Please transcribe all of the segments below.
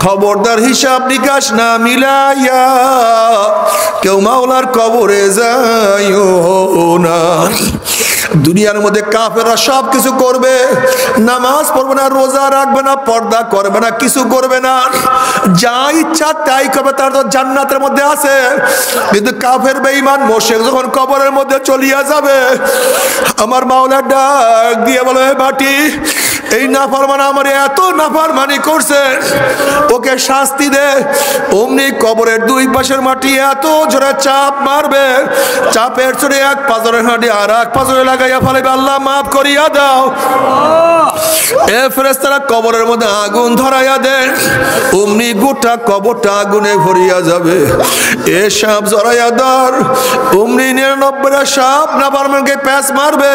খবরদার হিসাব নিকাশ না মিলাইয়া কেউ মাওলার কবরে যাইও না। দুনিয়ার মধ্যে কাফেররা সব কিছু করবে, নামাজ পড়বে না, রোজা রাখবে না, পর্দা করবে না, কিছু করবে না, যা ইচ্ছা তাই করবে, তার তো জান্নাতের মধ্যে আছে। কিন্তু কাফের বেঈমান মুশরিক যখন কবরের মধ্যে চলিয়া যাবে, আমার মাওলা ডাক দিয়ে বলে, মাটি এই নাফরমান আমার এত নাফরমানি করছে, ওকে শাস্তি দে। অমনি কবরের দুই পাশের মাটি এত জোরে চাপ মারবে, চাপের চড়ে এক পাথরের হাঁটি আর এক পাথরে লাগাইয়া ফেলবে, আল্লাহ মাফ করিয়া দাও। এ ফেরেশতারা কবরের মধ্যে আগুন ধরাইয়া দেয়, অমনি গোটা কবরটা আগুনে ভরিয়া যাবে। এ সাপ জড়াইয়া ধর, অমনি 99টা সাপ নাফরমানকে প্যাঁচ মারবে,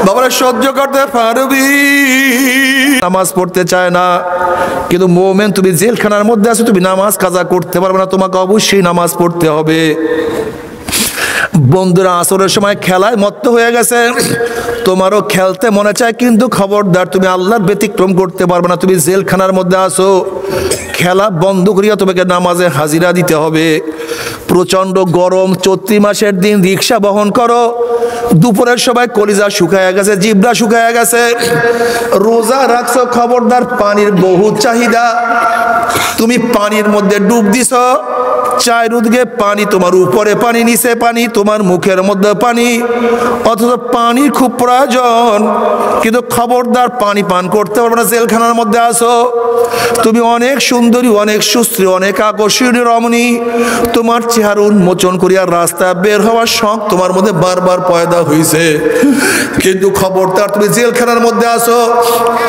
বাবারে সহ্য করতে পারবি। নামাজ পড়তে চায় না, কিন্তু মোমেন তুমি জেলখানার মধ্যে আছো, তুমি নামাজ কাজা করতে পারবে না, তোমাকে অবশ্যই নামাজ পড়তে হবে। বন্ধুরা আসরের সময় খেলায় মত্ত হয়ে গেছে, তোমারও খেলতে মনে চায়, কিন্তু খবরদার তুমি আল্লাহর ব্যতিক্রম করতে পারবে না, তুমি জেলখানার মধ্যে আসো। খেলা বন্ধ করিয়া তোমাকে নামাজে হাজিরা দিতে হবে। প্রচন্ড গরম, চৈত্র মাসের দিন রিক্সা বহন করো, দুপুরের সময় কলিজা শুকায়া গেছে, জিব্রা শুকায়া গেছে, রোজা রাখছো, খবরদার পানির বহু চাহিদা, তুমি পানির মধ্যে ডুব দিছ, চারিদিকে পানি, তোমার উপরে পানি, নিচে পানি, তোমার মুখের মধ্যে পানি, অথচ পানির খুব প্রয়োজন, কিন্তু খবরদার পানি পান করতে পারবে না, জেলখানার মধ্যে আসো। তুমি অনেক সুন্দরী, অনেক সুশ্রী, অনেক আকর্ষণীয় রমণী, তোমার চেহারা উন্মোচন করিয়া রাস্তায় বের হওয়ার শখ তোমার মধ্যে বারবার পয়দা হয়েছে, কিন্তু খবরদার তুমি জেলখানার মধ্যে আসো,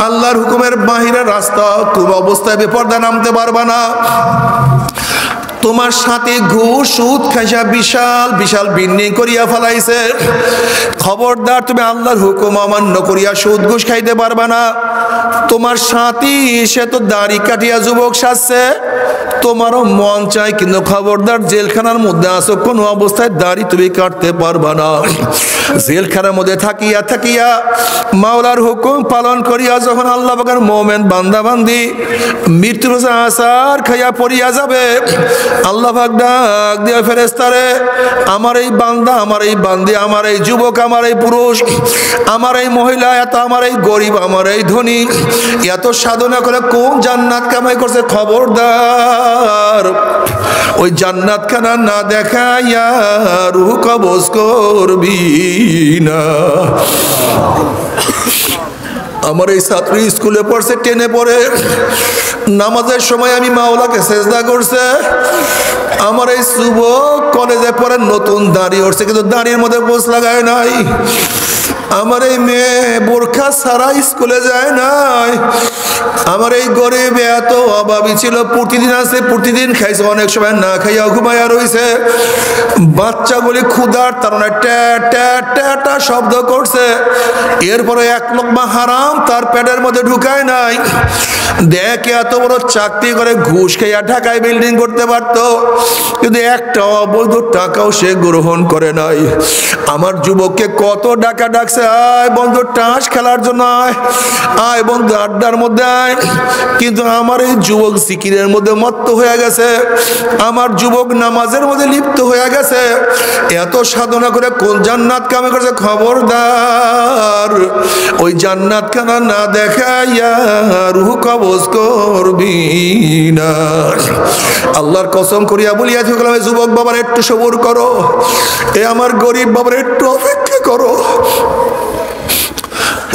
আল্লাহর হুকুমের বাহিরের রাস্তা, তুমি অবস্থায় বেপরদা নামতে পারবা না। তোমার সাথে ঘুষ সুদ খাইসা বিশাল বিশাল বিল্ডিং করিয়া ফেলাইছে, খবরদার তুমি আল্লাহর হুকুম অমান্য করিয়া সুদ ঘুষ খাইতে পারবা না। তোমার সাথী সে তো দাড়ি কাটিয়া যুবক সাজছে, তোমারও মন চাই, কিন্তু খবরদার জেলখানার মধ্যে আসো, কোনো অবস্থায় দাড়ি তুমি কাটতে পারবা না। জেলখানার মধ্যে থাকিয়া থাকিয়া মাওলার হুকুম পালন করিয়া যখন আল্লাহ পাকের মোমেন বান্দা বান্দি মৃত্যুর আসার খাইয়া পড়িয়া যাবে, আল্লাহ পাক ডাক দিয়া ফেরেশতারে, আমার এই বান্দা, আমার এই বান্দি, আমার এই যুবক, আমার এই পুরুষ, আমার এই মহিলা, এত আমার এই গরিব, আমার এই ধনী, এত সাধনা করে কোন জান্নাত কামাই করছে, খবরদার ওই জান্নাত খানা না দেখাইয়া রূহ কবজ করবি না। আমার এই ছাত্র স্কুলে পড়ছে, 10-এ পড়ে, নামাজের সময় আমি মাওলাকে সেজদা করছে। আমার এই যুবক কলেজে পড়ে, নতুন দাড়ি উঠছে, কিন্তু দাড়ির মধ্যে বোঝ লাগায় নাই। আমার এই মেয়ে বোরখা ছাড়া স্কুলে যায় নাই। আমার এই গরিব এত অভাবী ছিল, প্রতিদিন আছে, প্রতিদিন খাইছে, অনেক সময় না খাইয়া ঘুমাইয়া রয়েছে। বাচ্চাগুলি ক্ষুধার তাড়নায় ট্যাট ট্যাট ট্যাটা শব্দ করছে, এরপরে এক লোকমা হারাম তার পেটের মধ্যে ঢুকায় নাই। দেখ এত বড় চাকরি করে ঘুষ খাইয়া ঢাকায় বিল্ডিং করতে পারত, কিন্তু একটা অবৈধ টাকাও সে গ্রহণ করে নাই। আমার যুবককে কত ডাকা ডাকছে, আয় বন্ধু টাস খেলার জন্য, আয় বন্ধু আড্ডার মধ্যে আয়, কিন্তু আমার এই যুবক জিকিরের মধ্যে মত্ত হয়ে গেছে, আমার যুবক নামাজের মধ্যে লিপ্ত হয়ে গেছে। এত সাধনা করে কোন জান্নাত কামে করছে, খবরদার ওই জান্নাত খানা না দেখাইয়া রূহ কবজ করবি না। আল্লাহর কসম করিয়া বলিয়া থাকলাম, যুবক বাবার একটু সবুর করো, এ আমার গরিব বাবার একটু অপেক্ষা করো।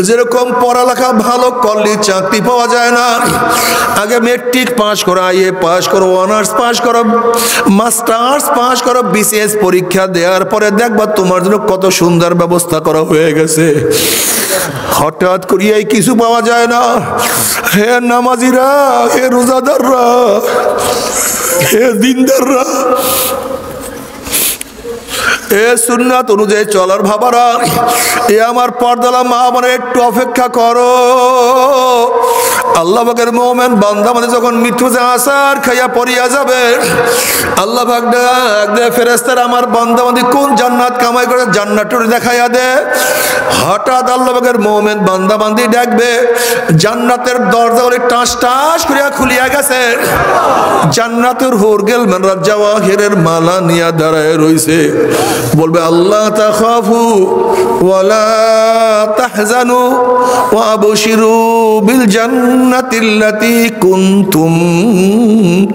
যেরকম পড়ালেখা ভালো করলে চাকরি পাওয়া যায় না, আগে মেট্রিক পাস করো, আইএ পাস করো, অনার্স পাস করো, মাস্টার্স পাস করো, বিসিএস পরীক্ষা দেওয়ার পরে দেখবা তোমার জন্য কত সুন্দর ব্যবস্থা করা হয়ে গেছে। হঠাৎ করিয়াই কিছু পাওয়া যায় না। হে নামাজিরা, হে রোজাদাররা, হে দিনদাররা, এ সুন্নাত অনুযায়ী চলার ভাবারা, এ আমার পর্দালা মা, মানে একটু অপেক্ষা করো। আল্লাহ পাকের মুমিন বান্দা মানে যখন মৃত্যু আসার খাইয়া পড়িয়া যাবে, আল্লাহ পাক ডাক দে ফেরেশতারা আমার বান্দা মানে কোন জান্নাত কামাই করে জান্নাতটা দেখাইয়া দে। হঠাৎ আল্লাহ পাকের মুমিন বান্দা বান্দি ডাকবে, জান্নাতের দরজাগুলি টাস টাস করিয়া খুলিয়া গেছে। জান্নাতের হুরগেল মানরাত জাওয়াহিরের মালা নিয়া দাঁড়ায় রইছে, বলবে আল্লাহ তাখাফু ওয়ালা তাহজানু ওয়া আবশিরু বিল জান্নাতিল্লাতী কুনতুম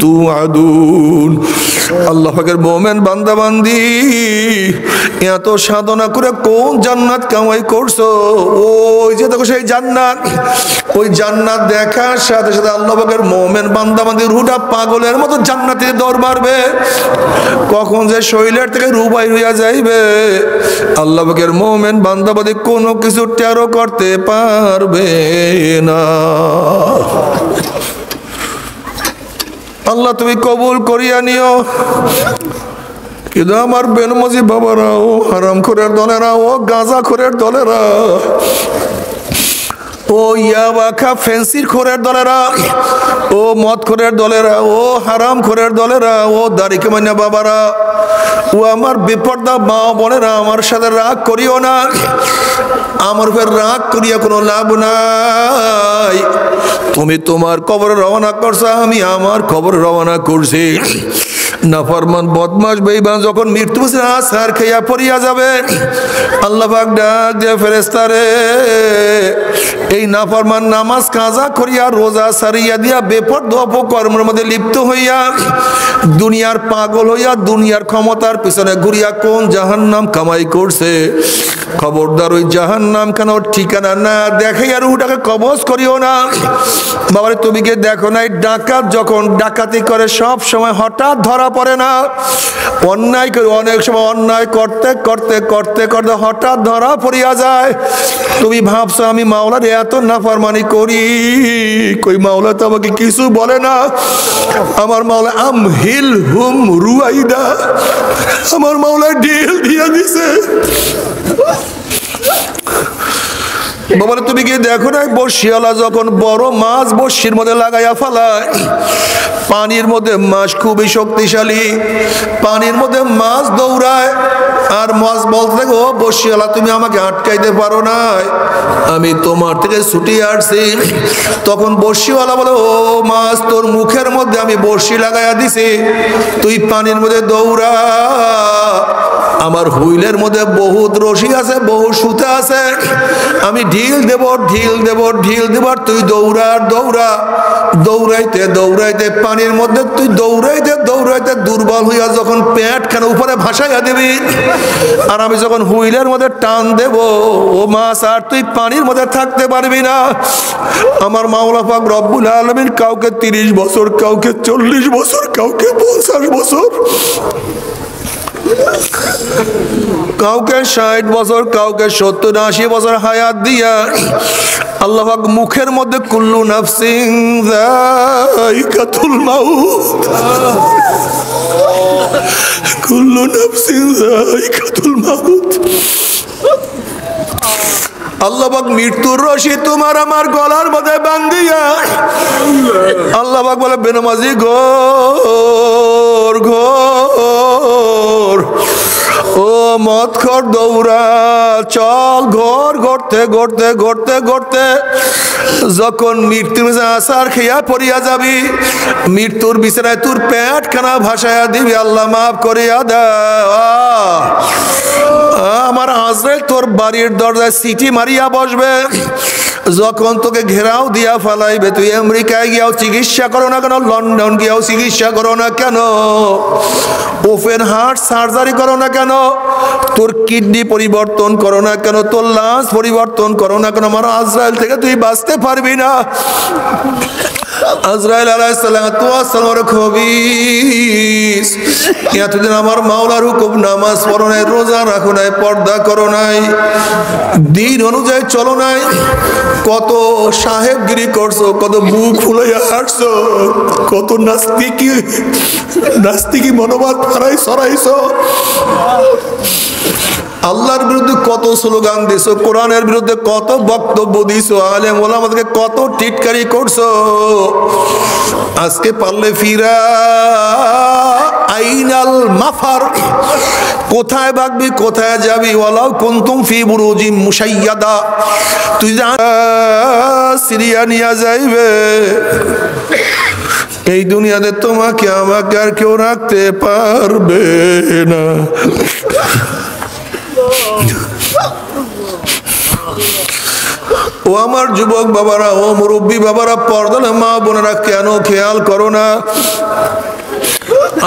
তুআদুন। আল্লাহ পাকের মুমিন বান্দা বান্দি এত সাধনা করে কোন জান্নাত কামাই করছো, ওই যে দেখো সেই জান্নাত। ওই জান্নাত দেখার সাথে সাথে আল্লাহ পাকের মুমিন বান্দা বান্দি রুটা পাগলের মতো জান্নাতের দৌড় মারবে। কখন যে শরীরের থেকে রূহ বাইর হইয়া যাইবে আল্লাহ পাকের মুমিন বান্দা বান্দি কোনো কিছু টেরও করতে পারবে না। আল্লাহ তুমি কবুল করিয়া নিও। কিন্তু আমার বেনমজি বাবারা, ও হারাম খোরের দলেরা, ও গাঁজা খোরের দলেরা, ও ইয়াবা ফেন্সির খোরের দলেরা, ও মদ খোরের দলেরা, ও হারাম খোরের দলেরা, ও দাড়িকে মান্না বাবারা, ও আমার বিপর্দা মা বোনেরা, আমার সাথে রাগ করিও না। আমার উপর রাগ করিয়া কোনো লাভ নাই। তুমি তোমার কবরে রওনা করছো, আমি আমার কবরে রওনা করছি। নাফরমান বদমাশ বেঈমান যখন মৃত্যু আসার খাইয়া পড়িয়া যাবে, আল্লাহ পাক ডাক দিয়ে ফেরেশতারে, এই নাফরমান নামাজ কাজা করিয়া রোজা সারিয়া দিয়া বেপরদা অপকর্মের মধ্যে লিপ্ত হইয়া দুনিয়ার পাগল হইয়া দুনিয়ার ক্ষমতার পিছনে ঘুরিয়া কোন জাহান্নাম কামাই করছে, খবরদার ওই জাহান্নাম কেন ঠিকানা না দেখাইয়া রুহটাকে কবজ করিও না। বাবারে তুমি কি দেখো না, ডাকাত যখন ডাকাতি করে সব সময় হঠাৎ ধরা পড়ে না। অন্যায় করে অনেক সময় অন্যায় করতে করতে করতে করতে হঠাৎ ধরা পড়িয়া যায়। তুমি ভাবছো আমি মাওলার এত নাফরমানি করি, কই মাওলা তো আমাকে কিছু বলে না। আমার মাওলা আমহিল হুম রুয়াইদা, আমার মাওলা ঢিল দিয়া দিছে। বাবারে তুমি কি দেখো না, বর্ষিওয়ালা যখন বড় মাছ বর্ষির মধ্যে লাগাইয়া ফেলায়, পানির মধ্যে মাছ খুবই শক্তিশালী, পানির মধ্যে মাছ দৌড়ায়, আর মাছ বলতে ও বর্ষিওয়ালা তুমি আমাকে আটকাইতে পারো না, আমি তোমার থেকে ছুটি আসছি। তখন বর্ষিওয়ালা বলে, ও মাছ তোর মুখের মধ্যে আমি বর্ষি লাগাইয়া দিছি, তুই পানির মধ্যে দৌড়া। আমার হুইলের মধ্যে বহুত রশি আছে, বহু সুতা আছে, আমি ঢিল দেব ঢিল দেব ঢিল দেব, তুই দৌড়া দৌড়া। দৌড়াইতে দৌড়াইতে পানির মধ্যে তুই দৌড়াইতে দৌড়াইতে দুর্বল হইয়া যখন পেট খানে উপরে ভাসাইয়া দিবি, আর আমি যখন হুইলের মধ্যে টান দেব, ও মাছ আর তুই পানির মধ্যে থাকতে পারবি না। আমার মাওলা পাক রব্বুল আলামিন কাউকে 30 বছর, কাউকে 40 বছর, কাউকে 50 বছর, কাউকে 60 বছর, কাউকে 70-80 বছর হায়াত দিয়া আল্লাহ পাক মুখের মধ্যে কুল্লু নাফসিন যায়িকাতুল মাউত, কুল্লু নাফসিন যায়িকাতুল মাউত। আল্লাহ পাক মৃত্যুর রশি তোমার আমার গলার মধ্যে বান্ধিয়া আল্লাহ পাক বলে, বেনমাজি ঘোর ঘোর, ও মদ খর দৌড়া, চল ঘর ঘরতে ঘরতে ঘরতে ঘরতে যখন মৃত্যুর আসার খেয়া পড়িয়া যাবি, মৃত্যুর বিছানায় তোর পেট খানা ভাসাইয়া দিবি, আল্লাহ মাফ করিয়া দাও। আমার আজরাইল তোর বাড়ির দরজায় সিটি মারিয়া বসবে, যখন তোকে ঘেরাও দিয়া ফালাইবে, তুই আমেরিকায় গিয়াও চিকিৎসা করো না কেন, লন্ডন গিয়াও চিকিৎসা করো না কেন, ওপেন হার্ট সার্জারি করো না কেন, তোর কিডনি পরিবর্তন করো না কেন, তোর লাঞ্চ পরিবর্তন করো না কেন, আমার আজরাইল থেকে তুই বাঁচতে পারবি না। আজরাইল আলাইহিস সালাম খবিস, এতদিন আমার মাওলার হুকুম নামাজ পড়ো নাই, রোজা রাখো নাই, পর্দা করো নাই, দিন অনুযায়ী চলো নাই, কত সাহেবগিরি করছো, কত মুখ ফুলাইয়া হাঁটছো, কত নাস্তিকি মনোবাদ হারাই সরাইছো। আল্লাহর বিরুদ্ধে কত স্লোগান দিছো, কোরআনের বিরুদ্ধে কত বক্তব্য দিছো, আলেম ওলামাদেরকে কত টিটকারি করছো। আজকে পারলে ফিরা আইনাল মাফার, কোথায় ভাগবি, কোথায় যাবি? ওয়ালাউ কুনতুম ফি বুরুজিম মুশাইয়াদা, তুই সিরিয়া নিয়ে যাইবে। এই দুনিয়াতে তোমাকে আমাকে আর কেউ রাখতে পারবে না। ও আমার যুবক বাবারা, ও মুরব্বী বাবারা, পর্দার মা বোনেরা, কেন খেয়াল করো না?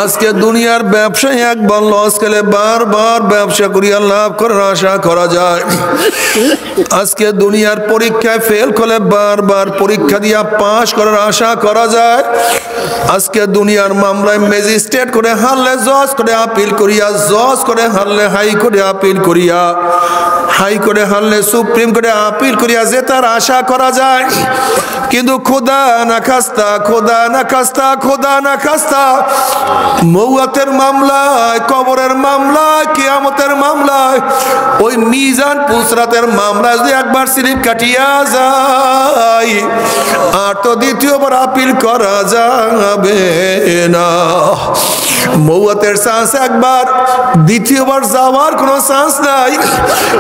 আজকে দুনিয়ার ব্যবসায় একবার লস খেলে বারবার ব্যবসা করিয়া লাভ করার আশা করা যায়। আজকে দুনিয়ার পরীক্ষায় ফেল করলে বারবার পরীক্ষা দিয়া পাস করার আশা করা যায়। আজকে দুনিয়ার মামলায় ম্যাজিস্ট্রেট করে হারলে জজ করে আপিল করিয়া, জজ করে হারলে হাই কোর্টে আপিল করিয়া, হাই কোর্টে হারলে সুপ্রিম কোর্টে আপিল করিয়া জেতার আশা করা যায়। কিন্তু খোদা না খাস্তা, খোদা না খাস্তা, খোদা না খাস্তা, মৌয়াতের মামলায়, কবরের মামলায়, কিয়ামতের মামলায়, ওই মিজান পুসরাতের মামলায় যদি একবার স্লিপ কাটিয়া যায় আর তো দ্বিতীয়বার আপিল করা যাবে না। মৌয়াতের চান্স একবার, দ্বিতীয়বার যাওয়ার কোনো চান্স নাই।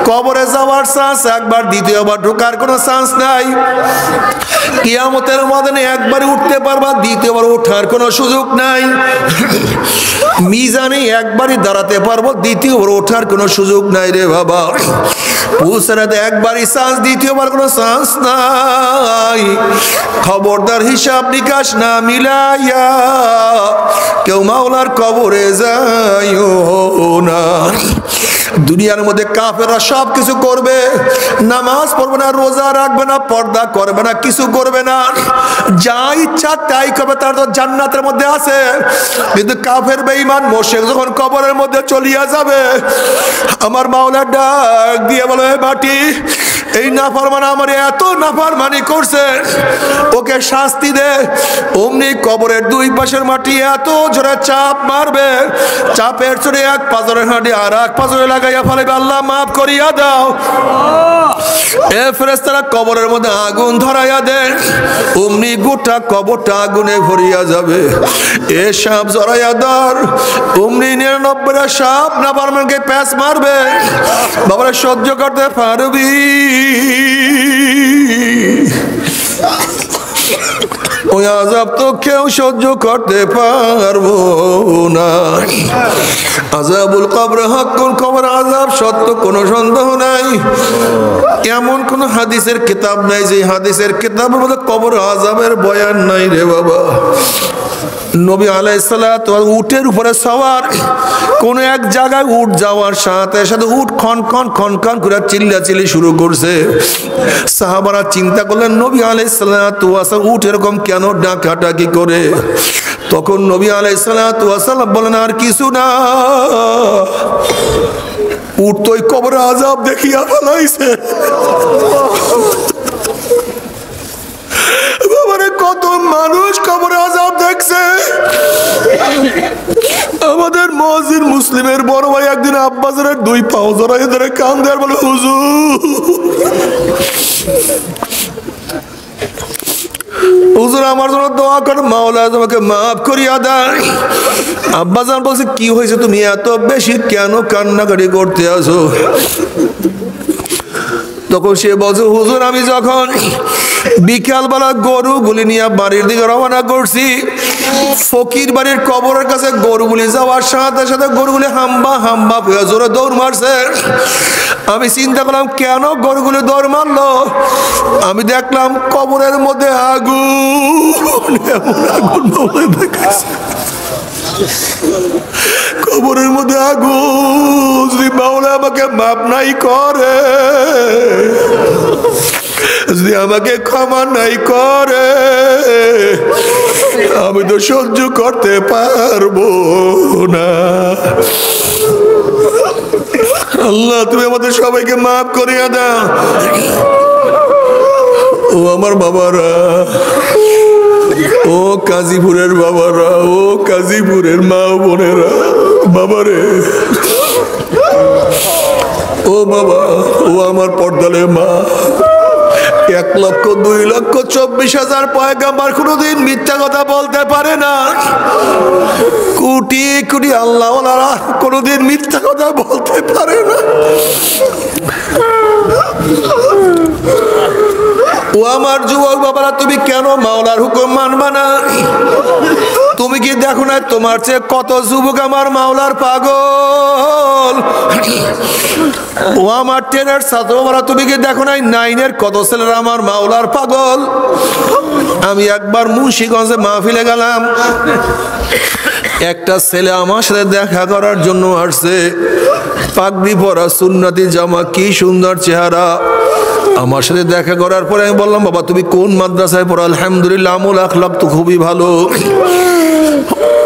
কবরে যাওয়ার চান্স একবার, দ্বিতীয়বার ঢোকার কোনো চান্স নাই। কিয়ামতের ময়দানে একবারই উঠতে পারবা, দ্বিতীয়বার ওঠার কোনো সুযোগ নাই। মিজানে একবারই দাঁড়াতে পারবো, দ্বিতীয়বার ওঠার কোনো সুযোগ নাই রে বাবা। পুসরাতে একবারই চান্স, দ্বিতীয়বার কোনো চান্স নাই। খবরদার হিসাব নিকাশ না মিলাইয়া কেউ মাওলার কবরে যাইও না। দুনিয়ার মধ্যে কাফেররা সব কিছু করবে, নামাজ পড়বে না, রোজা রাখবে না, পর্দা করবে না, কিছু করবে না, যা ইচ্ছা তাই করবে, তার তো জান্নাতের মধ্যে আছে। কিন্তু কাফের বেঈমান মুশরিক যখন কবরের মধ্যে চলিয়া যাবে, আমার মাওলা ডাক দিয়ে বলে, মাটি এই নাফরমান আমার এত নাফরমানি করছে, ওকে শাস্তি দে। অমনি কবরের দুই পাশের মাটি এত জোরে চাপ মারবে, চাপের চড়ে এক পাজরের হাঁটি আর এক পাজরে লাগাইয়া ফেলবে, আল্লাহ মাফ করিয়া দাও। এ ফেরেশতারা কবরের মধ্যে আগুন ধরাইয়া দেয়, অমনি গোটা কবরটা আগুনে ভরিয়া যাবে। এ সাপ জড়াইয়া ধর, অমনি 99টা সাপ নাফরমানকে প্যাঁচ মারবে। বাবারা সহ্য করতে পারবি? ওই আযাব তো কেউ সহ্য করতে পারবো না। আযাবুল কবর হাক্কুন, কবর আযাব সত্য, কোনো সন্দেহ নাই। এমন কোন হাদিসের কিতাব নাই যে হাদিসের কিতাবের মধ্যে কবর আযাবের বয়ান নাই রে বাবা। নবী আলাইহিস সালাতু উটের উপরে সওয়ার, কোন এক জায়গায় উট যাওয়ার সাথে সাথে উট খনখন খনখন করে চিল্লাচিল্লি শুরু করছে। সাহাবারা চিন্তা করলেন, নবী আলাইহিস সালাতু উট এরকম কেন ডাকাডাকি করে? তখন নবী আলাইহিস সালাতু বলেন, আর কিছু না, উট তো কবর আযাব দেখিয়া ফেলাইছে। কত মানুষ কবরে আযাব দেখছে। আমাদের মুয়াজ্জিন মুসলিমের বড় ভাই একদিন আব্বাজারের দুই পাও জড়াইয়া ধরে কান্দে আর বলে, হুজুর হুজুর আমার জন্য দোয়া করেন, মাওলা তোমাকে মাফ করিয়া দেয়। আব্বাজান বলছে, কি হয়েছে, তুমি এত বেশি কেন কান্নাকাটি করতে আছো? তখন সে বলছে, হুজুর আমি যখন বিকালবেলা গরুগুলি নিয়ে বাড়ির দিকে রওনা করছি, ফকির বাড়ির কবরের কাছে গরুগুলি যাওয়ার সাথে সাথে গরুগুলি হাম্বা হাম্বা জোরে দৌড় মারছে। আমি চিন্তা করলাম কেন গরুগুলি দৌড় মারলো। আমি দেখলাম কবরের মধ্যে আগুন, আগুন কবরের মধ্যে আগুন। যদি মাওলা আমাকে মাপ নাই করে, যদি আমাকে ক্ষমা নাই করে, আমি তো সহ্য করতে পারবো না। আল্লাহ তুমি আমাদের সবাইকে মাফ করিয়া দাও। ও আমার বাবারা, ও কাজীপুরের বাবারা, ও কাজীপুরের মা বোনেরা, বাবারে ও বাবা, ও আমার পর্দালে মা, 1,02,24,000 পয়গাম্বর কোনোদিন মিথ্যা কথা বলতে পারে না। কোটি কোটি আল্লাহওয়ালারা কোনোদিন মিথ্যা কথা বলতে পারে না। ও আমার যুবক বাবারা, তুমি কেন মাওলার হুকুম মানবা না? তুমি কি দেখো না তোমার চেয়ে কত যুবক আমার মাওলার পাগল? ও আমার 10-এর ছাত্র বাবারা, তুমি কি দেখো না 9-এর কত ছেলেরা আমার মাওলার পাগল? আমি একবার মুন্সিগঞ্জে মাহফিলে গেলাম, একটা ছেলে আমার সাথে দেখা করার জন্য আসছে, পাগড়ি পরা, সুন্নতি জামা, কি সুন্দর চেহারা। আমার সাথে দেখা করার পরে আমি বললাম, বাবা তুমি কোন মাদ্রাসায় পড়ো? আলহামদুলিল্লাহ, আমল আখলাক তো খুবই ভালো।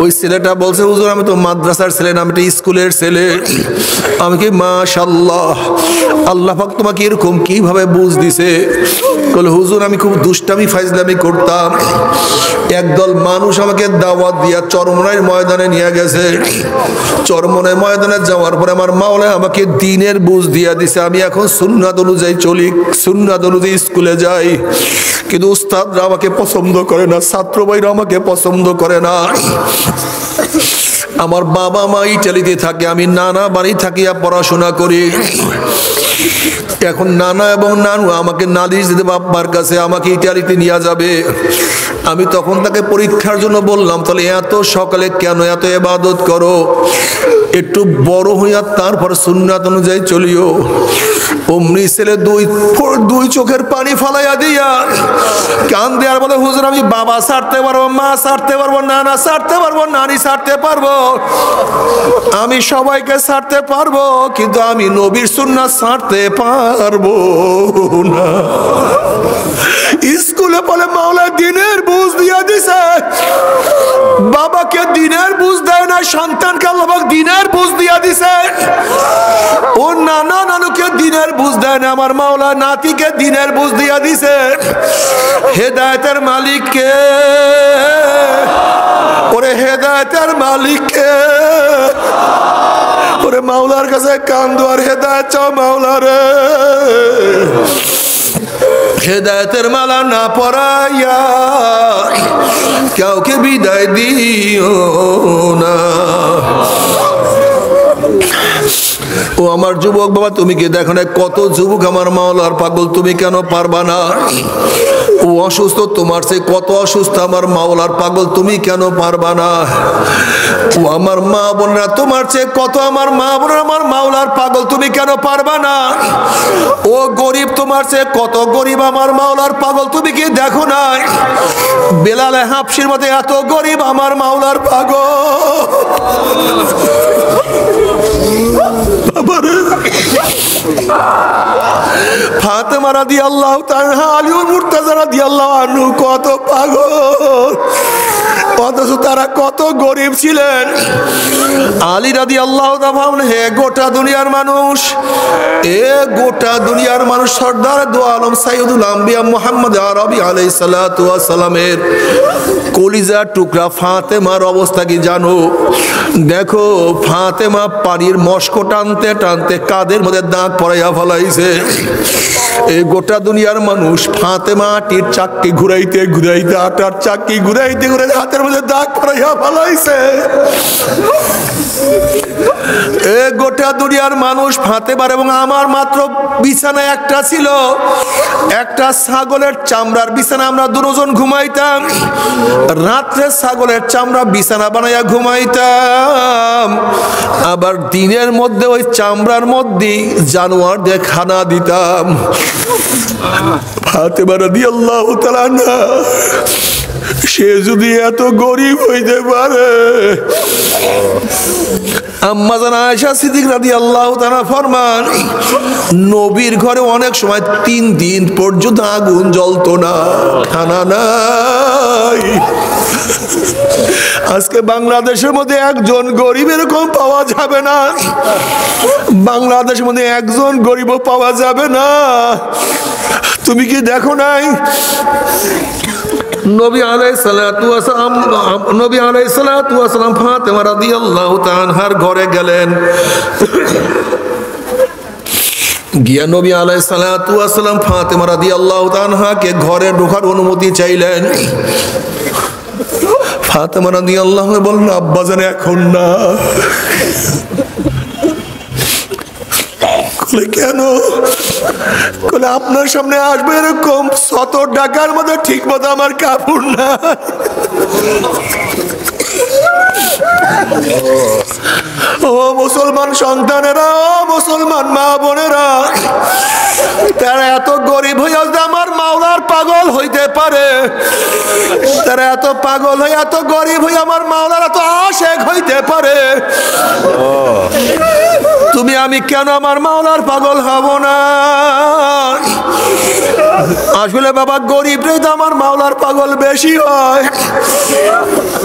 ওই ছেলেটা বলছে, হুজুর আমি তো মাদ্রাসার ছেলে না, আমি একটা স্কুলের ছেলে। আমি কি মাশাআল্লাহ, আল্লাহ পাক তোমাকে এরকম কিভাবে বুঝ দিছে? বলে হুজুর আমি খুব দুষ্টামি ফাইজলামি করতাম, একদল মানুষ আমাকে দাওয়াত দিয়া চরমনাইয়ের ময়দানে নিয়ে গেছে। চরমনাই ময়দানে যাওয়ার পরে আমার মাওলা আমাকে দ্বীনের বুঝ দিয়া দিছে। আমি এখন সুন্নাত অনুযায়ী চলি, সুন্নাত অনুযায়ী স্কুলে যাই, কিন্তু উস্তাদরা আমাকে পছন্দ করে না, ছাত্র ভাইরা আমাকে পছন্দ করে না। আমার বাবা মা ইটালিতে থাকে, আমি নানা বাড়ি থাকিয়া পড়াশোনা করি। এখন নানা এবং নানু আমাকে নালিশ দিতে বাবার কাছে, আমাকে ইটালিতে নিয়ে যাবে। আমি তখন তাকে পরীক্ষার জন্য বললাম, তাহলে এত সকালে কেন এত ইবাদত করো? একটু বড় হইয়া তারপর সুন্নাত অনুযায়ী চলিও। অমনি ছেলে দুই চোখের পানি ফালাইয়া দিয়া কান দেওয়ার বলে, হুজুর আমি বাবা ছাড়তে পারবো, মা ছাড়তে পারবো, নানা ছাড়তে পারবো, নানি ছাড়তে পারবো, আমি সবাইকে ছাড়তে পারবো, কিন্তু আমি নবীর সুন্নাত ছাড়তে পারবো না। স্কুলে বলে মাওলা দ্বীনের বুঝ দিয়া দিছে, বাবাকে দ্বীনের বুঝ দেয় না, সন্তানকে আল্লাহ পাক দ্বীনের বুঝ দিয়া দিছে। ও নানা নানুকে দ্বীনের বুঝ দেয় না, আমার মাওলা নাতিকে দ্বীনের বুঝ দিয়া দিছে। হেদায়েতের মালিক কে? ওরে হেদায়েতের মালিক কে? ওরে মাওলার কাছে কান্দো আর হেদায়েত চাও, মাওলা রে হেদায়েতের মালা না পরাইয়া কাউকে বিদায় দিও না। ও আমার যুবক বাবা, তুমি কি দেখো না কত যুবক আমার মাওলার পাগল? তুমি কেন পারবা না? ও অসুস্থ, তোমার সে কত অসুস্থ আমার মাওলার পাগল, তুমি কেন পারবা না? ও আমার মা বোনরা, তোমার চেয়ে কত আমার মা বোনরা আমার মাওলার পাগল, তুমি কেন পারবা না? ও গরিব, তোমার চেয়ে কত গরিব আমার মাওলার পাগল, তুমি কি দেখো না বেলালে হাফসির মধ্যে এত গরিব আমার মাওলার পাগল? ফাতেমা রাদিয়াল্লাহু তাআলা, আলী ও মুর্তাজা রাদিয়াল্লাহু আনহু কত পাগল, অথচ তারা কত গরিব ছিলেন। আলী রাদিয়াল্লাহু তাআলা, হে গোটা দুনিয়ার মানুষ, এ গোটা দুনিয়ার মানুষ, সর্দার দু আলম সাইয়্যিদুল আম্বিয়া মুহাম্মদ আরবি আলাইহিস সালাতু ওয়াস সালামের কলিজার টুকরা ফাতেমার অবস্থা কি জানো? দেখো ফাতেমা পানির মস্ক টানতে টানতে কাদের মধ্যে দাগ পড়াইয়া ফলাইছে। এই গোটা দুনিয়ার মানুষ ফাতেমা আটির চাক্কি ঘুরাইতে ঘুরাইতে, আটার চাক্কি ঘুরাইতে ঘুরাইতে হাতের মধ্যে দাগ পড়াইয়া ফলাইছে। এ গোটা দুনিয়ার মানুষ ফাতেমার এবং আমার মাত্র বিছানা একটা ছিল, একটা ছাগলের চামড়ার বিছানা, আমরা দুজন ঘুমাইতাম। রাত্রে ছাগলের চামড়া বিছানা বানাইয়া ঘুমাইতাম, আবার দিনের মধ্যে ওই চামড়ার মধ্যে জানোয়ার দিয়ে খানা দিতাম। ফাতেমা রাদিয়াল্লাহু তাআলা আনহা, সে যদি এত গরিব হইতে পারে, আম্মা জান আয়েশা সিদ্দিক রাদিয়াল্লাহু তাআলা ফরমান, নবীর ঘরে অনেক সময় 3 দিন পর্যন্ত আগুন জ্বলতো না, খানা নাই। আজকে বাংলাদেশের মধ্যে একজন গরিব এরকম পাওয়া যাবে না, বাংলাদেশের মধ্যে একজন গরিবও পাওয়া যাবে না। তুমি কি দেখো নাই নবী আলাইহিস সালাতু ওয়াস সালাম ফাতেমা রাদিয়াল্লাহু তাআলা আনহার ঘরে গেলেন। গিয়া নবী আলাইহিস সালাতু ওয়াস সালাম ফাতেমা রাদিয়াল্লাহু তাআলাকে ঘরে ঢোকার অনুমতি চাইলেন। ফাতেমা রাদিয়াল্লাহু বললেন, আব্বাজান এখন না। কেন? আপনার সামনে আসবে এরকম শত টাকার মধ্যে ঠিক মতো আমার কাপড় না। ও মুসলমান সন্তানেরা, ও মুসলমান মা বোনেরা, তারা এত গরিব হইয়া আমার মাওলার পাগল হইতে পারে? তারা এত পাগল হয়ে এত গরিব হয়ে আমার মাওলার এত আশেক হইতে পারে? তুমি আমি কেন আমার মাওলার পাগল হব না? আসলে বাবা গরিবরাই তো আমার মাওলার পাগল বেশি হয়।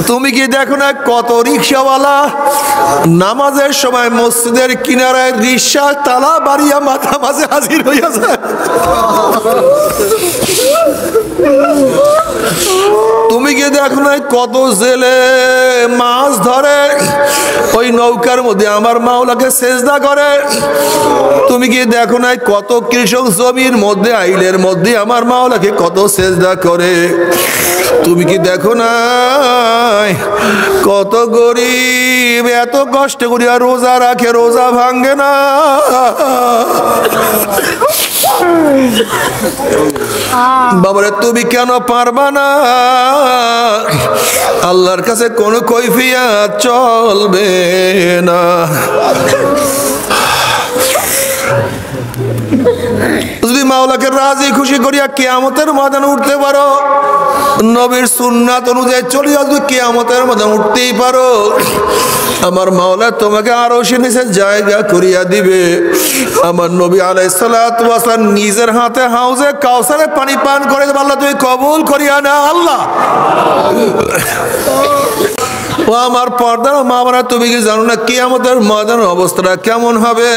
তুমি কি দেখো না কত রিক্সাওয়ালা নামাজের সময় মসজিদের কিনারায় রিক্সা তালা বাড়িয়া মাথা মাঝে হাজির হইয়া যায়। তুমি কি দেখো না কত জেলে মাছ ধরে ওই নৌকার মধ্যে আমার মাওলাকে সেজদা করে? তুমি কি দেখো না কত কৃষক জমির মধ্যে আইলের মধ্যে আমার মাওলাকে কত সেজদা করে? তুমি কি দেখো না কত গরিব এত কষ্ট করিয়া রোজা রাখে, রোজা ভাঙ্গে না? বাবারে তুমি কেন পারবা না? আল্লাহর কাছে কোনো কৈফিয়ত চলবে না। যদি মাওলাকে রাজি খুশি করিয়া কিয়ামতের ময়দানে উঠতে পারো, নবীর সুন্নাত অনুযায়ী চলিয়া যদি কিয়ামতের ময়দানে উঠতেই পারো, আমার মাওলা তোমাকে আরশের নিচে জায়গা করিয়া দিবে। আমার নবী আলাইহিস সালাতু ওয়াস সালাম নিজের হাতে হাউজে কাউসারে পানি পান করে, আল্লাহ তুমি কবুল করিয়া না আল্লাহ। ও আমার পর্দার মা বোনেরা, তুমি কি জানো না কিয়ামতের ময়দানের অবস্থাটা কেমন হবে?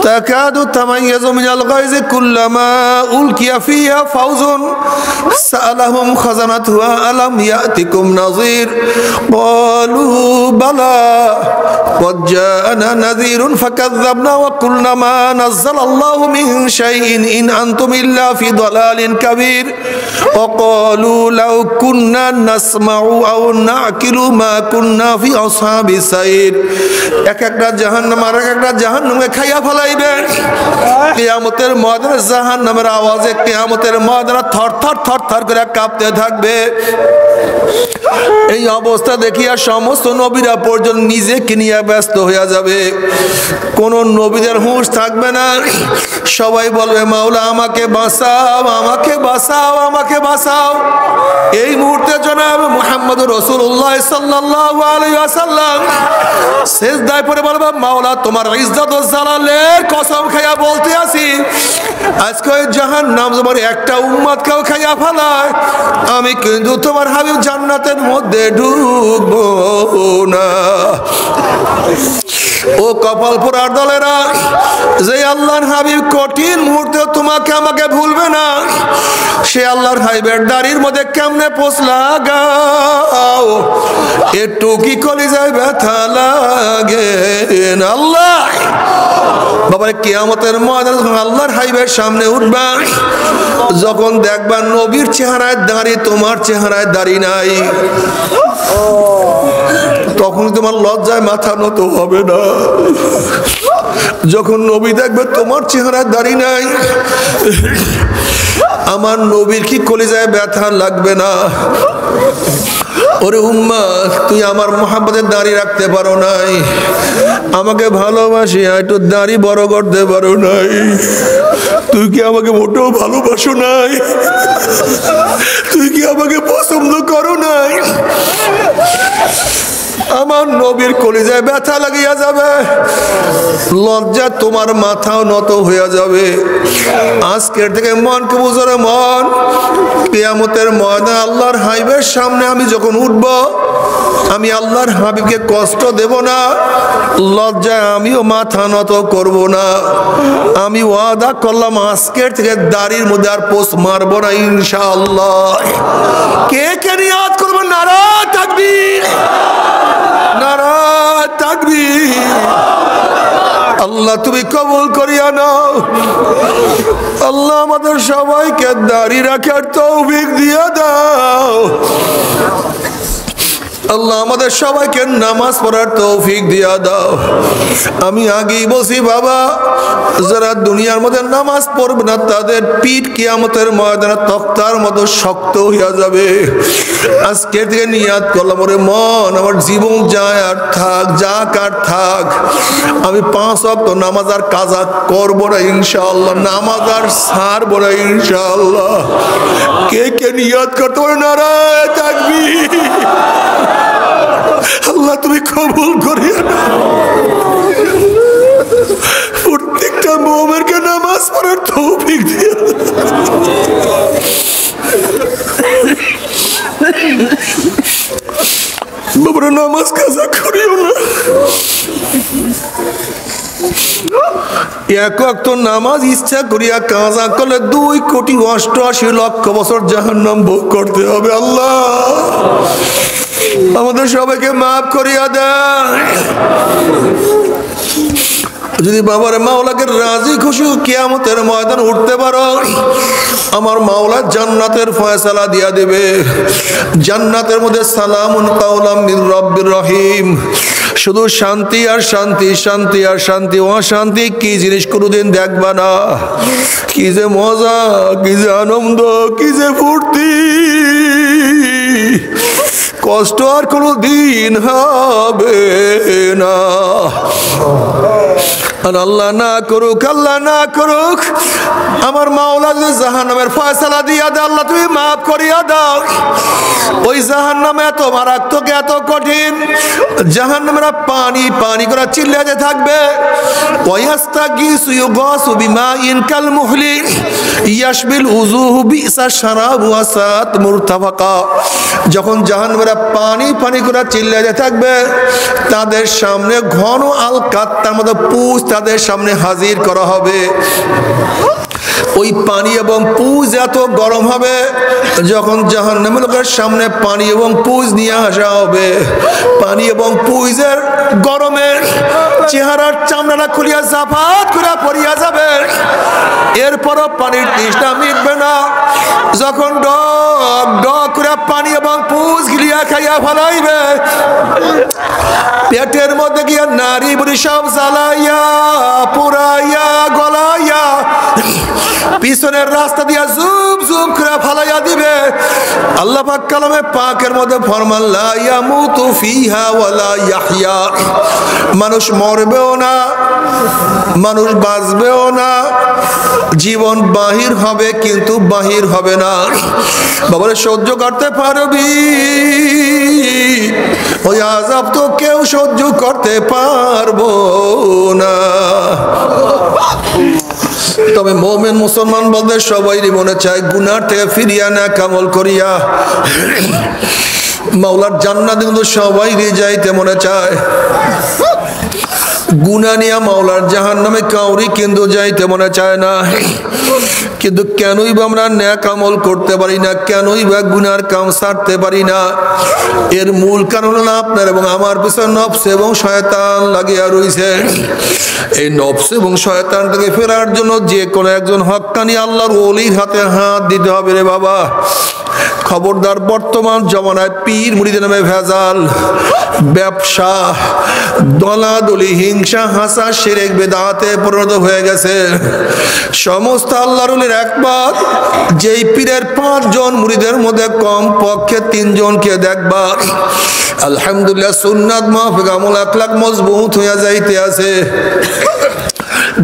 তাকাদু তামাইয়াজু মিনাল গায়জি কুল্লামা উলকিয়া ফিহা ফাউজুন সাআলাহুম খাজানাতুহা আলাম ইয়াতিকুম নাযীর ক্বালু বালা ক্বাদ জাআনা নাযীরুন ফাকাযযাবনা ওয়া কুলনা মা নাযালাল্লাহু মিন শাইইন ইন আনতুম ইল্লা ফি দালালিন কাবীর ওয়া ক্বালু লাউ কুন্না নাসমাউ আও নাকিলু মা কুন্না ফি আসহাবিস সাইর। এক একটা জাহান্নাম আর এক একটা জাহান্নামে খাইয়া ফেলাইবে। কিয়ামতের ময়দানে জাহান্নামের আওয়াজে কিয়ামতের ময়দানে থরথর থরথর করে কাঁপতে থাকবে। এই অবস্থা দেখিয়া সমস্ত নবীরা পর্যন্ত নিজেকে নিয়ে ব্যস্ত হয়ে যাবে, কোন নবীদের হুঁশ থাকবে না। সবাই বলবে মাওলা আমাকে বাঁচাও, আমাকে বাঁচাও, আমাকে বাঁচাও। এই মুহূর্তে জনাব মুহাম্মদুর রাসূলুল্লাহ সাল্লাল্লাহু আলাইহি ওয়াসাল্লাম সিজদায় পড়ে বলবে মাওলা তোমার ইজ্জত ও জালালের কসম খাইয়া বলতে আছি, আজকে ওই জাহান্নাম তোমার একটা উম্মতকেও খাইয়া ফেলায়, আমি কিন্তু তোমার হাবিব জান্নাতের মধ্যে ঢুকবো না। ও কপাল পোড়ার দলেরা, যে আল্লাহর হাবিব কঠিন মুহূর্তে তোমাকে আমাকে ভুলবে না, সে আল্লাহর হাবিবের দাড়ির মধ্যে কেমনে পোষ লাগাও, একটু কি কলিজায় ব্যথা লাগে না? আল্লাহ বাবা কিয়ামতের ময়দানে যখন আল্লাহর হাবিবের সামনে উঠবা, যখন দেখবা নবীর চেহারায় দাড়ি, তোমার চেহারায় দাড়ি নাই, তখন তোমার লজ্জায় মাথা নত হবে না। যখন নবী দেখবে তোমার চেহারায় দাড়ি নাই, আমার নবীর কি কলিজায় ব্যথা লাগবে না? ওরে উম্মাহ, তুই আমার মুহাব্বতের দাড়ি রাখতে পারো নাই, আমাকে ভালোবাসি একটু দাড়ি বড় করতে পারো নাই, তুই কি আমাকে মোটেও ভালোবাসো নাই? তুই কি আমাকে পছন্দ করো নাই? আমার নবীর কলিজায় ব্যথা লাগিয়া যাবে, লজ্জা তোমার মাথাও নত হয়ে যাবে। আজকের থেকে মনকে বুঝরে মন, কিয়ামতের ময়দানে আল্লাহর হাবিবের সামনে আমি যখন উঠব, আমি আল্লাহর হাবিবকে কষ্ট দেব না, লজ্জায় আমিও মাথা নত করব না। আমি ওয়াদা করলাম আজকের থেকে দাড়ির মধ্যে আর পোষ মারব না ইনশাআল্লাহ। কে কে নিয়াত করবেন? নারা তাকবীর, নারা তাকবীর। আল্লাহ আল্লাহ তুমি কবুল করিয়া নাও। আল্লাহ আমাদের সবাইকে দাড়ি রাখার তৌফিক দিয়ে দাও। আল্লাহ আমাদের সবাইকে নামাজ পড়ার তৌফিক দিয়া দাও। আমি আগেই বলছি বাবা, যারা দুনিয়ার মধ্যে নামাজ পড়বে না তাদের পিঠ কিয়ামতের ময়দানে তক্তার মতো শক্ত হইয়া যাবে। আজকের থেকে নিয়াত করলাম, ওরে মন আমার জীবন যায় আর থাক, যাক আর থাক, আমি 5 ওয়াক্ত নামাজ আর কাজা করবো না ইনশাআল্লাহ, নামাজ আর ছাড়বো না ইনশাআল্লাহ। কে কে নিয়াত করতে পারে? নারায়ে তাকবীর। আল্লাহ তুমি কবুল করিয়া নাও। প্রত্যেকটা মুমিনকে নামাজ পড়ার তৌফিক দিও। বাবা নামাজ কাজা করিও না। এক ওয়াক্ত নামাজ ইচ্ছা করিয়া কাজা করলে 2,88,00,000 বছর জাহান্নাম ভোগ করতে হবে। আল্লাহ আমাদের সবাইকে মাফ করিয়া দেয়। যদি বাবার মাওলাকে রাজি খুশি কিয়ামতের ময়দান উঠতে পারো, আমার মাওলা জান্নাতের ফয়সালা দিয়া দেবে। জান্নাতের মধ্যে সালামুন কাওলাম মির রাব্বির রহিম, শুধু শান্তি আর শান্তি, শান্তি আর শান্তি। অশান্তি কি জিনিস কোনোদিন দেখবা না। কি যে মজা, কি যে আনন্দ, কি যে ফুর্তি, কষ্ট আর কোনো দিন হবে না। আর আল্লাহ না করুক, আল্লাহ না করুক, আমার মাওলা যদি জাহান্নামের ফয়সালা দিয়া দেয়, আল্লাহ তুমি মাফ করিয়া দাও। ওই জাহান্নামে এত মারাত্মক, এত কঠিন, জাহান্নামেরা পানি পানি করে চিল্লাতে থাকবে। ওয়াস্তাগীসু ইউগাসু বিমাইন কাল মুহলি ইয়াশবিল উযুহু বিসা শারাবু ওয়াসাত মুরতাফাকা। যখন জাহান্নামেরা পানি পানি করে চিল্লাতে থাকবে, তাদের সামনে ঘন আলকাত্তার মতো পুষ তাদের সামনে হাজির করা হবে। ওই পানি এবং পুজ এত গরম হবে, যখন জাহান্নামের লোকের সামনে পানি এবং পুজ নিয়ে আসা হবে, পানি এবং পুজের গরমে চেহারার চামড়াটা খুলিয়া জাফাত করে পড়িয়া যাবে। এরপরও পানির তৃষ্ণা মিটবে না। যখন ডক ডক করে পানি এবং পুজ গিলিয়া খাইয়া ফেলাইবে, পেটের মধ্যে গিয়া নারী বুড়ি সব জ্বালাইয়া পুরাইয়া গলাইয়া পিছনের রাস্তা দিয়া জুম জুম করে ফালাইয়া দিবে। আল্লাহ পাক কালামে পাকের মধ্যে ফরমান, লা ইয়ামুতু ফিহা ওয়ালা ইয়াহইয়া। মানুষ মরবেও না, মানুষ বাঁচবেও না, জীবন বাহির হবে কিন্তু বাহির হবে না। বাবারে সহ্য করতে পারবি? ওই আযাব তো কেউ সহ্য করতে পারবো না। তবে মুমিন মুসলমান বলতে সবাই মনে চায় গুনার থেকে ফিরিয়া না কামল করিয়া মাওলার জান্নাত কিন্তু সবাই যাইতে মনে চায়। গুনাহ নিয়া মাওলার জাহান্নামে কাউরি কিন্তু যাইতে মনে চায় না। কিন্তু কেনই বা আমরা নেক আমল করতে পারি না, কেনই বা গুনার কাম ছাড়তে পারি না? এর মূল কারণ হলো আপনার এবং আমার পিছনে নফস এবং শয়তান লাগিয়া রয়েছে। এই নফস এবং শয়তান থেকে ফেরার জন্য যে কোনো একজন হক্কানি আল্লাহর ওলির হাতে হাত দিতে হবে রে বাবা। খবরদার, বর্তমান জমানায় পীর মুরিদের নামে ভেজাল, ব্যবসা, দলাদলি, হিংসা, হাসা, শিরক, বেদাতে পরিণত হয়ে গেছে। সমস্ত আল্লাহর ওলির একবার যেই পীরের 5 জন মুরিদের মধ্যে কম পক্ষে 3 জনকে দেখবা আলহামদুলিল্লাহ সুন্নাত মাফিক আমল আখলাক মজবুত হইয়া যাইতে আছে,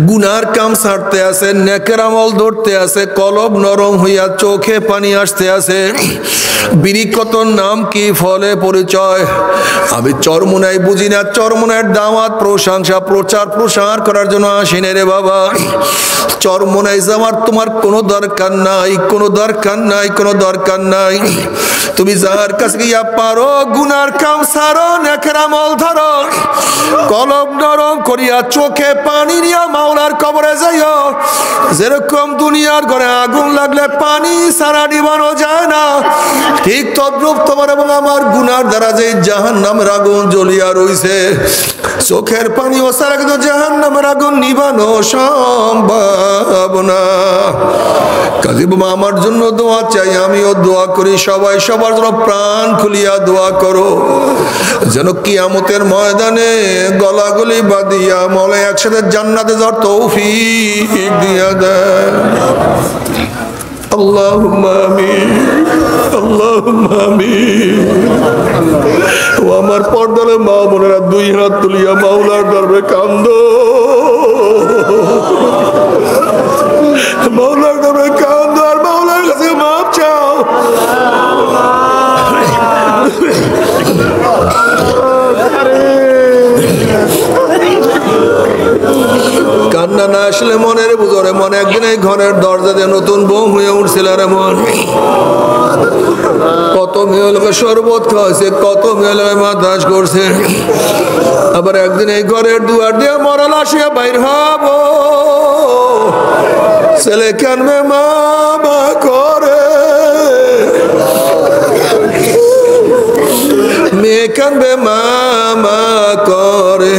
গুনার কাম ছাড়তে আছে, নেকের আমল ধরতে আছে, কলব নরম হইয়া চোখে পানি আসতে আছে। বিরিকতর নাম কি, ফলে পরিচয়। আমি চরমুনাই বুঝি না, চরমুনাইয়ের দাওয়াত প্রশংসা প্রচার প্রসার করার জন্য আসিনি রে বাবা। চরমুনাই যাওয়ার তোমার কোনো দরকার নাই, কোনো দরকার নাই, কোনো দরকার নাই। তুমি যার কাছে গিয়া পারো গুনার কাম ছাড়ো, নেকের আমল ধরো, কলব নরম করিয়া চোখে পানি নিয়া মাওলার কবরে যাইও। যেরকম দুনিয়ার ঘরে আগুন লাগলে পানি সারা নিবানো যায় না, ঠিক তদ্রূপ তোমার এবং আমার গুনার দ্বারা যে জাহান্নামের আগুন জ্বলিয়া রইছে, চোখের পানি ও সারা কিন্তু জাহান্নামের আগুন নিবানো সম্ভব না। কাজী বাবা আমার জন্য দোয়া চাই, আমিও দোয়া করি, সবাই সবার জন্য প্রাণ খুলিয়া দোয়া করো, যেন কিয়ামতের ময়দানে গলাগলি বাঁধিয়া মলে একসাথে জান্নাতে যাওয়ার তৌফিক দিয়া দেয়। আল্লাহুম্মা আমিন, আল্লাহুম্মা আমিন। ও আমার পর্দার মা বোনেরা, দুই হাত তুলিয়া মাওলার দরবারে কান্দো, মাওলার দরবারে কান্দো আর মাওলার কাছে মাপ চাও। কান্না না আসলে মনের বুঝরে মনে একদিন এই ঘরের দরজা দিয়ে নতুন বউ হয়ে উঠছিল রে মন। কত মেয়ে লোকের শরবত খাওয়াছে, কত মেয়ে লোকে মাতাস করছে, আবার একদিন এই ঘরের দুয়ার দিয়ে মরাল আসিয়া বাইর হব। ছেলে কানবে মা করে, মেয়ে কানবে মা করে,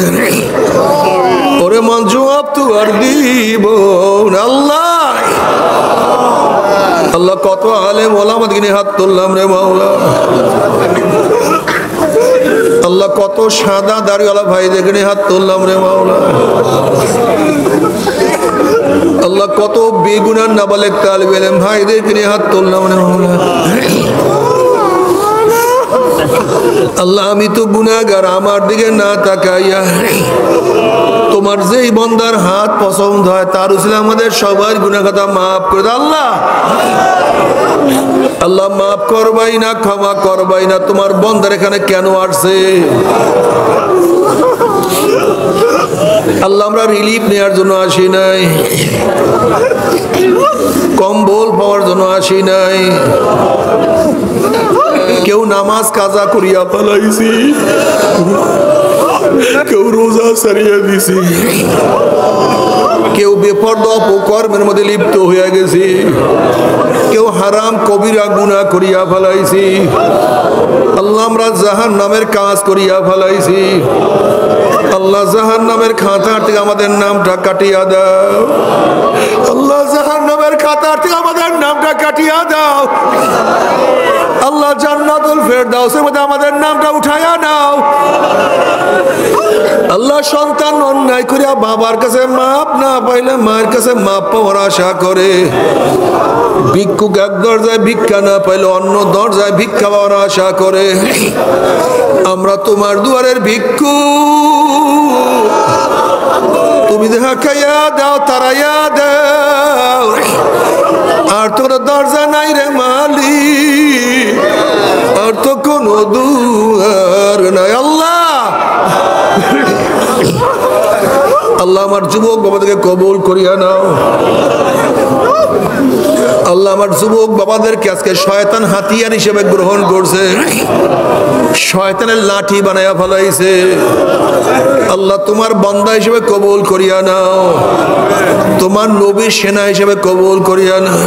ওরে মন জবাব তো আর দিব আল্লাহ। আল্লাহ কত আলেম ওলামা দিনে হাত তুললাম রে মাওলা। আল্লাহ কত সাদা দাড়িওয়ালা ভাই দেখে হাত তুললাম রে মাওলা। আল্লাহ কত বেগুনার নাবালেক তালিব ইলম ভাইদের কিনে হাত তুললাম রে মাওলা। আল্লাহ আমি তো গুনাহগার, আমার দিকে না তাকাইয়া তোমার যেই বন্দার হাত পছন্দ হয় তার উসিলে আমাদের সবার গুনাহ খাতা মাফ করে দাও আল্লাহ। আল্লাহ মাফ করবাই না, ক্ষমা করবাই না, তোমার বন্দার এখানে কেন আসছে আল্লাহ? আমরা রিলিফ নেওয়ার জন্য আসি নাই, কম্বল পাওয়ার জন্য আসি নাই, কেউ নামাজ কাজা করিয়া ফেলাইছি, কেউ রোজা সারিয়া দিছি, কেউ বেপরদা অপকর্মের মধ্যে লিপ্ত হইয়া গেছি, কেউ হারাম কবিরা গুনাহ করিয়া ফেলাইছি। আল্লাহ আমরা জাহান্নামের কাজ করিয়া ফেলাইছি। আল্লাহ জাহান্নামের খাতার থেকে আমাদের নামটা কাটিয়া দাও। আল্লাহ জাহান্নামের খাতার থেকে আমাদের নামটা কাটিয়া দাও। আল্লাহ জান্নাতুল ফেরদাউসের মধ্যে আমাদের নামটা উঠাইয়া নাও। আল্লাহ সন্তান অন্যায় করিয়া বাবার কাছে মাপ না পাইলে মায়ের কাছে মাপ পাওয়ার আশা করে, ভিক্ষুক এক দরজায় ভিক্ষা না পাইলে অন্য দরজায় ভিক্ষা পাওয়ার আশা করে, আমরা তোমার দুয়ারের ভিক্ষু। তুমি দেখাইয়া দাও, তারাইয়া দাও, আর তোর দরজা নাই রে মালিক, আর তো কোনো দুয়ার নাই। আল্লাহ আল্লাহ আমার যুবক বাবাদেরকে কবুল করিয়া নাও। আল্লাহ আমার যুবক বাবাদেরকে আজকে শয়তান হাতিয়ার হিসেবে গ্রহণ করছে, শয়তানের লাঠি বানাইয়া ফেলাইছে। আল্লাহ তোমার বান্দা হিসেবে কবুল করিয়া নাও, তোমার নবীর সেনা হিসেবে কবুল করিয়া নাও।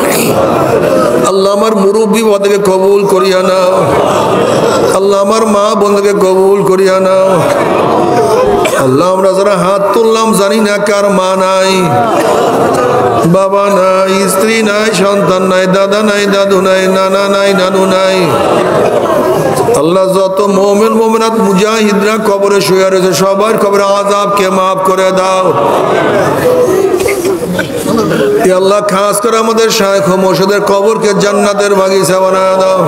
আল্লাহ আমার মুরব্বী বাবাদেরকে কবুল করিয়া নাও। আল্লাহ আমার মা বোনদেরকে কবুল করিয়া নাও। আল্লাহ আমরা যারা হাত তুললাম জানি না কার মা নাই, বাবা নাই, স্ত্রী নাই, সন্তান নাই, দাদা নাই, দাদু নাই, নানা নাই, নানু নাই। আল্লাহ যত মুমিন মুমিনাত মুজাহিদরা কবরে শুয়ে রয়েছে সবার কবরে আযাবকে মাফ করে দাও। আল্লাহ খাস করে আমাদের শাইখ ও মুর্শিদের কবরকে জান্নাতের বাগিচা বানায় দাও।